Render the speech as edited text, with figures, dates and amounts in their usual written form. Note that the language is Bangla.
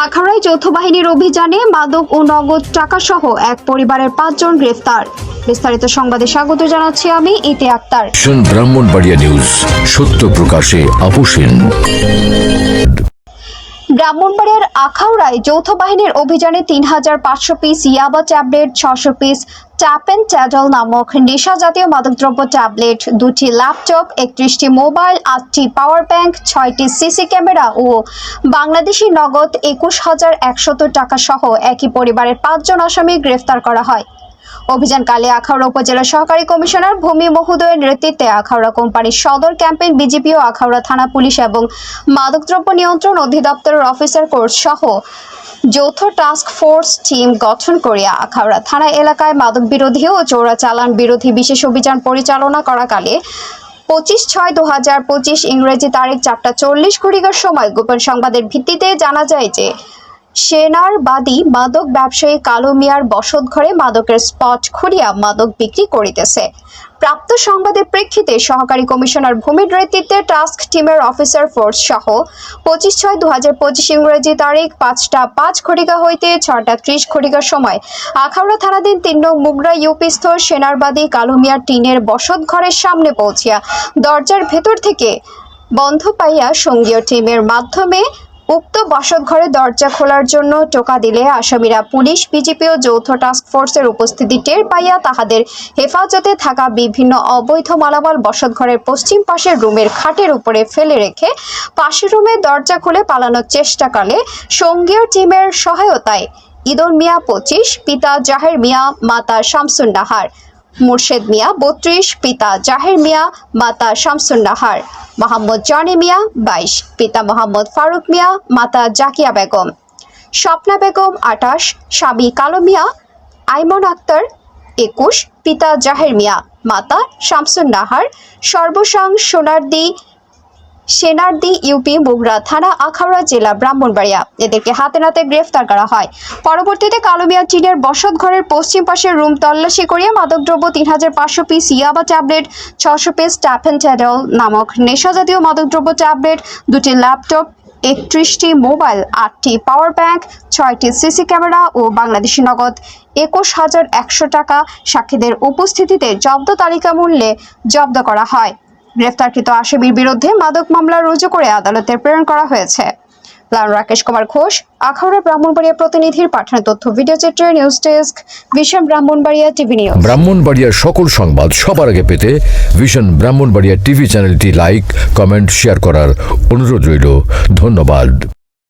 আখাউড়ায় যৌথ বাহিনীর অভিযানে মাদক ও নগদ টাকা সহ এক পরিবারের ৫ জন গ্রেফতার। বিস্তারিত সংবাদে স্বাগত জানাচ্ছি আমি ইতি আক্তার। ব্রাহ্মণবাড়িয়া নিউজ, সত্য প্রকাশে আপোষহীন। ব্রাহ্মণবাড়িয়ার আখাউড়ায় যৌথ বাহিনীর অভিযানে ৩৫০০ পিস ইয়াবা ট্যাবলেট, ৬০০ পিস ট্যাপেন ট্যাডল নামক নেশা জাতীয় মাদকদ্রব্য ট্যাবলেট, ২টি ল্যাপটপ, ৩১টি মোবাইল, ৮টি পাওয়ার ব্যাংক, ৬টি সিসি ক্যামেরা ও বাংলাদেশি নগদ ২১,১০০ টাকা সহ একই পরিবারের ৫ জন আসামি গ্রেফতার করা হয়। অভিযানকালে আখাউড়া উপজেলা সহকারী কমিশনার ভূমি মহোদয়ের নেতৃত্বে আখাউড়া কোম্পানির সদর ক্যাম্পেইন বিজিপি ও আখাউড়া থানা পুলিশ এবং মাদকদ্রব্য নিয়ন্ত্রণ অধিদপ্তরের অফিসার কোর্স সহ যৌথ টাস্ক ফোর্স টিম গঠন করিয়া আখাউড়া থানা এলাকায় মাদক বিরোধী ও চোরাচালান বিরোধী বিশেষ অভিযান পরিচালনা করাকালে ২৫/৬/২০২৫ ইংরেজি তারিখ ৪টা ৪০ ঘটিকার সময় গোপন সংবাদের ভিত্তিতে জানা যায় যে সেনারবাদী মাদক ব্যবসায়ী কালু মিয়ার বসতঘরে মাদকের স্পট খুলিয়া মাদক বিক্রি করিতেছে। প্রাপ্ত সংবাদের প্রেক্ষিতে সহকারী কমিশনার ভূমির নেতৃত্বে টাস্ক টিমের অফিসার ফোর্স সহ ২৫/৬/২০২৫ ইংরেজি তারিখ ৫টা ৫ ঘটিকা হইতে ৬টা ৩০ ঘটিকার সময় আখাউড়া থানাধীন ৩ নং মুগরা ইউপিস্থ সেনারবাদী কালু মিয়ার টিনের বসতঘরের সামনে পৌঁছিয়া দরজার ভেতর থেকে বন্ধ পাইয়া সঙ্গীয় টিমের মাধ্যমে উক্ত বসতঘরে দরজা খোলার জন্য টোকা দিলে আসামিরা পুলিশ, বিজিপি ও যৌথ টাস্ক ফোর্সের উপস্থিতি টের পাইয়া তাহাদের হেফাজতে থাকা বিভিন্ন অবৈধ মালামাল বসতঘরের পশ্চিম পাশের রুমের খাটের উপরে ফেলে রেখে পাশের রুমের দরজা খুলে পালানোর চেষ্টাকালে সঙ্গীয় টিমের সহায়তায় ইদন মিয়া ২৫, পিতা জাহের মিয়া, মাতা শামসুন নাহার, মুর্শেদ মিয়া ৩২, পিতা জাহের মিয়া, মাতা শামসুন নাহার, মোহাম্মদ জনি মিয়া ২২, পিতা মোহাম্মদ ফারুক মিয়া, মাতা জাকিয়া বেগম, স্বপ্না বেগম ২৮, স্বামী কালো মিয়া, আইমন আক্তার ২১, পিতা জাহের মিয়া, মাতা শামসুন নাহার, সর্বসাং সেনারদি ইউপি মুগরা থানা, আখাউড়া জেলা, ব্রাহ্মণবাড়িয়া। এদেরকে হাতে নাতে গ্রেফতার করা হয়। পরবর্তীতে কালো মিয়া চীনের বসতঘরের পশ্চিম পাশের রুম তল্লাশি করিয়া মাদকদ্রব্য ৩৫০০ পিস ইয়াবা ট্যাবলেট, ৬০০ পিস ট্যাপেন ট্যাডল নামক নেশাজাতীয় মাদকদ্রব্য ট্যাবলেট, ২টি ল্যাপটপ, ৩১টি মোবাইল, ৮টি পাওয়ার ব্যাংক, ৬টি সিসি ক্যামেরা ও বাংলাদেশি নগদ ২১,১০০ টাকা সাক্ষীদের উপস্থিতিতে জব্দ তালিকা মূল্যে জব্দ করা হয়। গ্রেফতারকৃত আসামির বিরুদ্ধে মাদক মামলা রুজু করে আদালতে প্রেরণ করা হয়েছে। রাকেশ কুমার ঘোষ, আখাউড়া ব্রাহ্মণবাড়িয়া প্রতিনিধির পাঠানো তথ্য ভিডিও চিত্রে news desk, vision Brahmanbaria TV news. ব্রাহ্মণবাড়িয়ার সকল সংবাদ সবার আগে পেতে ভিশন ব্রাহ্মণবাড়িয়া টিভি চ্যানেলটি লাইক, কমেন্ট, শেয়ার করার অনুরোধ রইল। ধন্যবাদ।